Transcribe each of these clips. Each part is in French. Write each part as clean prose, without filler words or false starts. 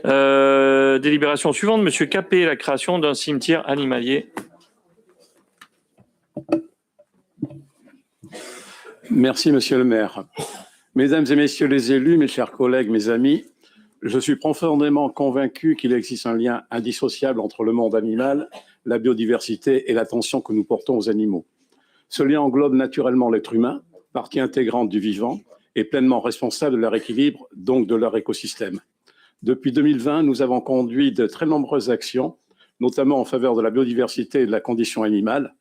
Délibération suivante, Monsieur Capet, la création d'un cimetière animalier. Merci, Monsieur le maire. Mesdames et Messieurs les élus, mes chers collègues, mes amis, je suis profondément convaincu qu'il existe un lien indissociable entre le monde animal, la biodiversité et l'attention que nous portons aux animaux. Ce lien englobe naturellement l'être humain, partie intégrante du vivant, et pleinement responsable de leur équilibre, donc de leur écosystème. Depuis 2020, nous avons conduit de très nombreuses actions, notamment en faveur de la biodiversité et de la condition animale.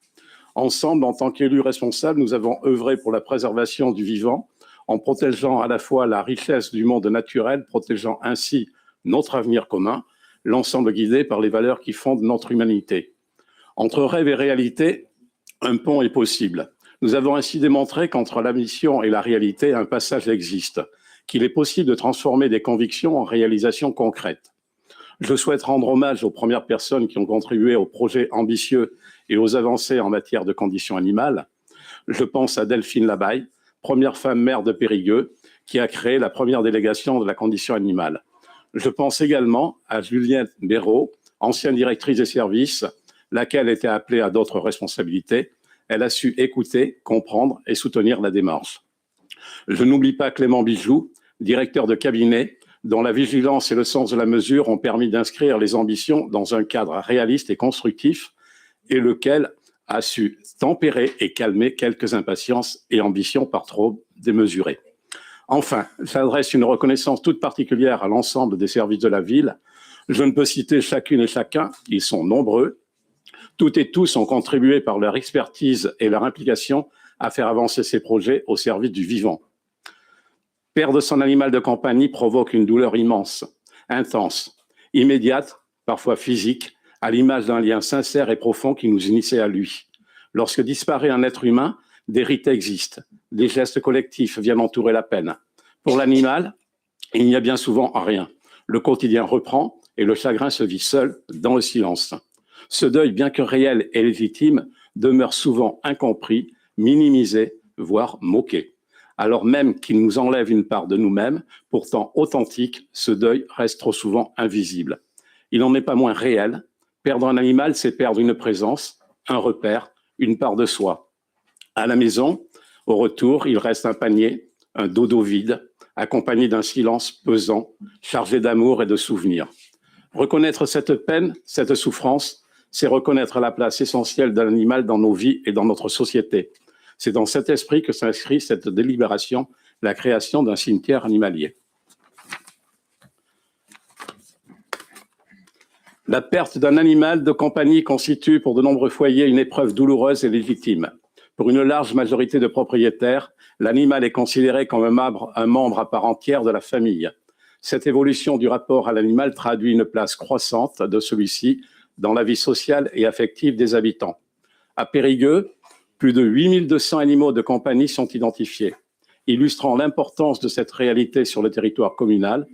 Ensemble, en tant qu'élus responsables, nous avons œuvré pour la préservation du vivant, en protégeant à la fois la richesse du monde naturel, protégeant ainsi notre avenir commun, l'ensemble guidé par les valeurs qui fondent notre humanité. Entre rêve et réalité, un pont est possible. Nous avons ainsi démontré qu'entre la mission et la réalité, un passage existe, qu'il est possible de transformer des convictions en réalisations concrètes. Je souhaite rendre hommage aux premières personnes qui ont contribué au projet ambitieux et aux avancées en matière de conditions animales. Je pense à Delphine Labaille, première femme maire de Périgueux, qui a créé la première délégation de la condition animale. Je pense également à Juliette Béraud, ancienne directrice des services, laquelle était appelée à d'autres responsabilités. Elle a su écouter, comprendre et soutenir la démarche. Je n'oublie pas Clément Bijoux, directeur de cabinet, dont la vigilance et le sens de la mesure ont permis d'inscrire les ambitions dans un cadre réaliste et constructif, et lequel a su tempérer et calmer quelques impatiences et ambitions par trop démesurées. Enfin, j'adresse une reconnaissance toute particulière à l'ensemble des services de la ville. Je ne peux citer chacune et chacun, ils sont nombreux. Toutes et tous ont contribué par leur expertise et leur implication à faire avancer ces projets au service du vivant. Perdre son animal de compagnie provoque une douleur immense, intense, immédiate, parfois physique, à l'image d'un lien sincère et profond qui nous unissait à lui. Lorsque disparaît un être humain, des rites existent, des gestes collectifs viennent entourer la peine. Pour l'animal, il n'y a bien souvent rien. Le quotidien reprend et le chagrin se vit seul, dans le silence. Ce deuil, bien que réel et légitime, demeure souvent incompris, minimisé, voire moqué. Alors même qu'il nous enlève une part de nous-mêmes, pourtant authentique, ce deuil reste trop souvent invisible. Il n'en est pas moins réel. Perdre un animal, c'est perdre une présence, un repère, une part de soi. À la maison, au retour, il reste un panier, un dodo vide, accompagné d'un silence pesant, chargé d'amour et de souvenirs. Reconnaître cette peine, cette souffrance, c'est reconnaître la place essentielle de l'animal dans nos vies et dans notre société. C'est dans cet esprit que s'inscrit cette délibération, la création d'un cimetière animalier. La perte d'un animal de compagnie constitue pour de nombreux foyers une épreuve douloureuse et légitime. Pour une large majorité de propriétaires, l'animal est considéré comme un membre à part entière de la famille. Cette évolution du rapport à l'animal traduit une place croissante de celui-ci dans la vie sociale et affective des habitants. À Périgueux, plus de 8200 animaux de compagnie sont identifiés, illustrant l'importance de cette réalité sur le territoire communal.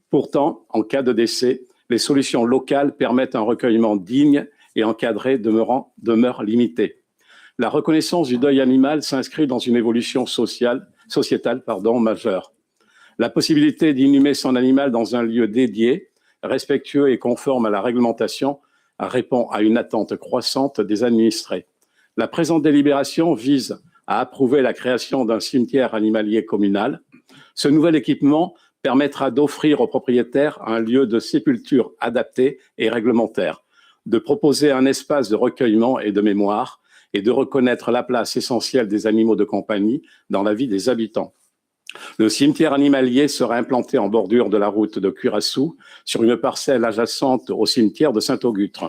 Pourtant, en cas de décès, les solutions locales permettent un recueillement digne et encadré demeure limité. La reconnaissance du deuil animal s'inscrit dans une évolution sociétale majeure. La possibilité d'inhumer son animal dans un lieu dédié, respectueux et conforme à la réglementation, répond à une attente croissante des administrés. La présente délibération vise à approuver la création d'un cimetière animalier communal. Ce nouvel équipement permettra d'offrir aux propriétaires un lieu de sépulture adapté et réglementaire, de proposer un espace de recueillement et de mémoire et de reconnaître la place essentielle des animaux de compagnie dans la vie des habitants. Le cimetière animalier sera implanté en bordure de la route de Curaçao, sur une parcelle adjacente au cimetière de Saint-Auguste.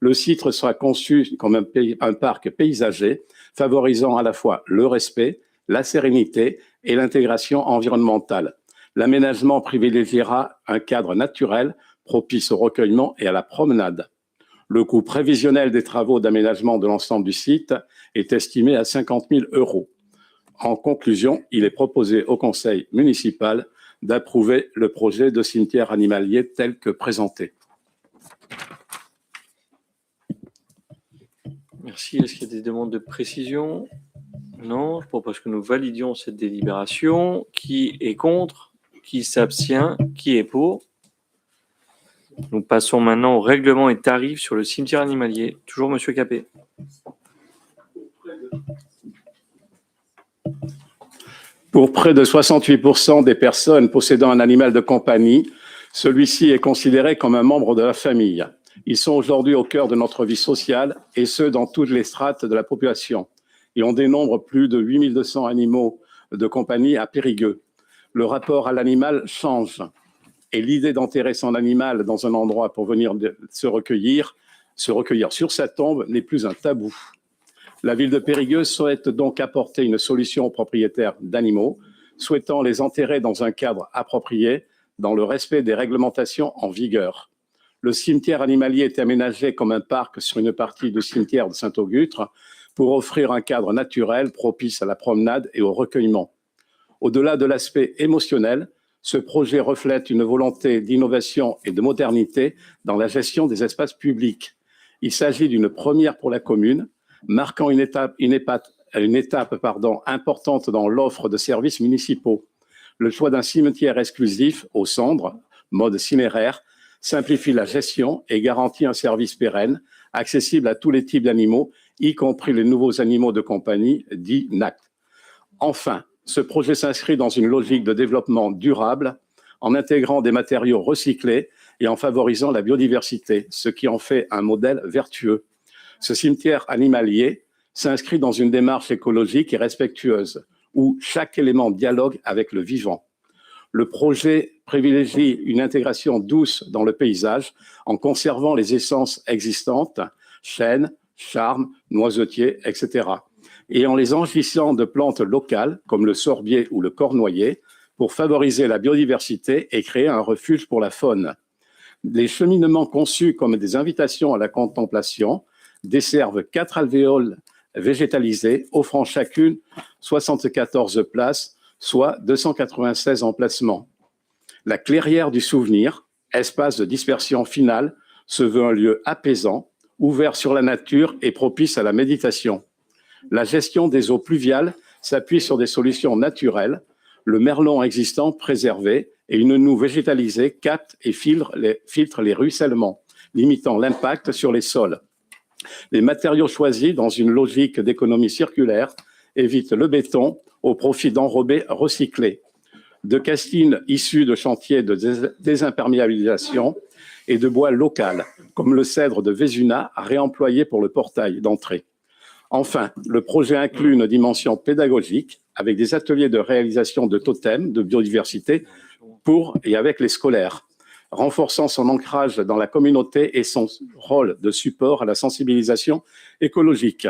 Le site sera conçu comme un parc paysager, favorisant à la fois le respect, la sérénité et l'intégration environnementale. L'aménagement privilégiera un cadre naturel propice au recueillement et à la promenade. Le coût prévisionnel des travaux d'aménagement de l'ensemble du site est estimé à 50 000 €. En conclusion, il est proposé au conseil municipal d'approuver le projet de cimetière animalier tel que présenté. Merci. Est-ce qu'il y a des demandes de précision? Non. Je propose que nous validions cette délibération. Qui est contre? Qui s'abstient? Qui est pour? Nous passons maintenant au règlement et tarifs sur le cimetière animalier. Toujours Monsieur Capet. Pour près de 68% des personnes possédant un animal de compagnie, celui-ci est considéré comme un membre de la famille. Ils sont aujourd'hui au cœur de notre vie sociale, et ce, dans toutes les strates de la population. Et on dénombre plus de 8200 animaux de compagnie à Périgueux. Le rapport à l'animal change, et l'idée d'enterrer son animal dans un endroit pour venir se recueillir sur sa tombe n'est plus un tabou. La ville de Périgueux souhaite donc apporter une solution aux propriétaires d'animaux, souhaitant les enterrer dans un cadre approprié, dans le respect des réglementations en vigueur. Le cimetière animalier est aménagé comme un parc sur une partie du cimetière de Saint-Auguste pour offrir un cadre naturel propice à la promenade et au recueillement. Au-delà de l'aspect émotionnel, ce projet reflète une volonté d'innovation et de modernité dans la gestion des espaces publics. Il s'agit d'une première pour la commune, marquant une étape importante dans l'offre de services municipaux. Le choix d'un cimetière exclusif aux cendres, mode cinéraire, simplifie la gestion et garantit un service pérenne, accessible à tous les types d'animaux, y compris les nouveaux animaux de compagnie, dits NAC. Enfin, ce projet s'inscrit dans une logique de développement durable en intégrant des matériaux recyclés et en favorisant la biodiversité, ce qui en fait un modèle vertueux. Ce cimetière animalier s'inscrit dans une démarche écologique et respectueuse, où chaque élément dialogue avec le vivant. Le projet privilégie une intégration douce dans le paysage en conservant les essences existantes, chênes, charmes, noisetiers, etc., et en les enrichissant de plantes locales comme le sorbier ou le cornoyer pour favoriser la biodiversité et créer un refuge pour la faune. Les cheminements conçus comme des invitations à la contemplation desservent 4 alvéoles végétalisées offrant chacune 74 places, soit 296 emplacements. La clairière du souvenir, espace de dispersion finale, se veut un lieu apaisant, ouvert sur la nature et propice à la méditation. La gestion des eaux pluviales s'appuie sur des solutions naturelles, le merlon existant préservé et une noue végétalisée capte et filtre les ruissellements, limitant l'impact sur les sols. Les matériaux choisis dans une logique d'économie circulaire évitent le béton au profit d'enrobés recyclés, de castines issues de chantiers de désimperméabilisation et de bois local, comme le cèdre de Vézuna réemployé pour le portail d'entrée. Enfin, le projet inclut une dimension pédagogique avec des ateliers de réalisation de totems de biodiversité pour et avec les scolaires, renforçant son ancrage dans la communauté et son rôle de support à la sensibilisation écologique.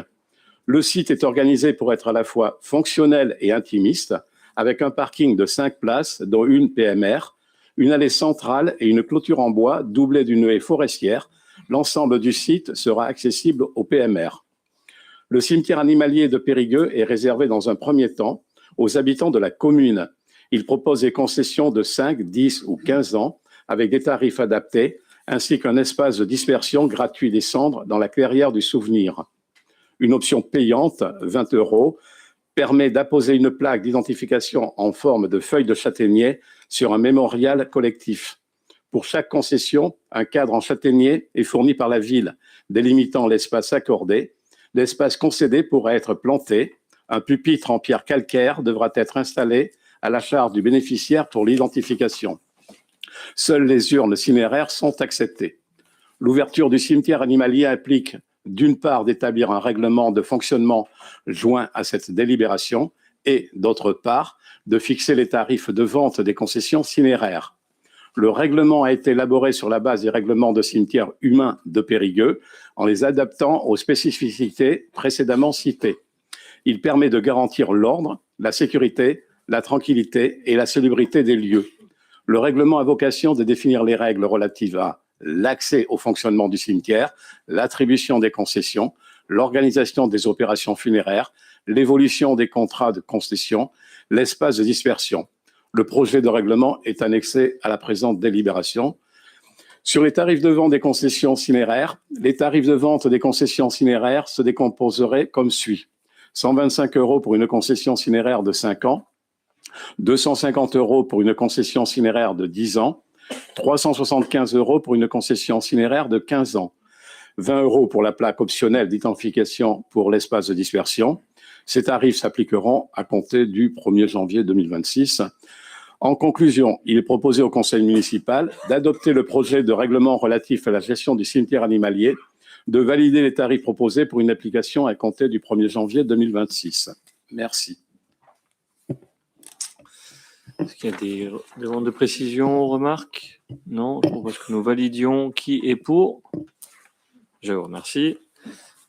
Le site est organisé pour être à la fois fonctionnel et intimiste, avec un parking de 5 places, dont une PMR, une allée centrale et une clôture en bois doublée d'une haie forestière. L'ensemble du site sera accessible au PMR. Le cimetière animalier de Périgueux est réservé dans un premier temps aux habitants de la commune. Il propose des concessions de 5, 10 ou 15 ans avec des tarifs adaptés, ainsi qu'un espace de dispersion gratuit des cendres dans la clairière du souvenir. Une option payante, 20 €, permet d'apposer une plaque d'identification en forme de feuille de châtaignier sur un mémorial collectif. Pour chaque concession, un cadre en châtaignier est fourni par la ville, délimitant l'espace accordé. L'espace concédé pourra être planté. Un pupitre en pierre calcaire devra être installé à la charge du bénéficiaire pour l'identification. Seules les urnes cinéraires sont acceptées. L'ouverture du cimetière animalier implique, d'une part, d'établir un règlement de fonctionnement joint à cette délibération et, d'autre part, de fixer les tarifs de vente des concessions cinéraires. Le règlement a été élaboré sur la base des règlements de cimetières humains de Périgueux en les adaptant aux spécificités précédemment citées. Il permet de garantir l'ordre, la sécurité, la tranquillité et la salubrité des lieux. Le règlement a vocation de définir les règles relatives à l'accès au fonctionnement du cimetière, l'attribution des concessions, l'organisation des opérations funéraires, l'évolution des contrats de concession, l'espace de dispersion. Le projet de règlement est annexé à la présente délibération. Sur les tarifs de vente des concessions cinéraires, les tarifs de vente des concessions cinéraires se décomposeraient comme suit. 125 € pour une concession cinéraire de 5 ans, 250 € pour une concession cinéraire de 10 ans, 375 € pour une concession cinéraire de 15 ans, 20 € pour la plaque optionnelle d'identification pour l'espace de dispersion. Ces tarifs s'appliqueront à compter du 1er janvier 2026. En conclusion, il est proposé au conseil municipal d'adopter le projet de règlement relatif à la gestion du cimetière animalier, de valider les tarifs proposés pour une application à compter du 1er janvier 2026. Merci. Est-ce qu'il y a des demandes de précision, remarques? Non, je propose que nous validions. Qui est pour? Je vous remercie.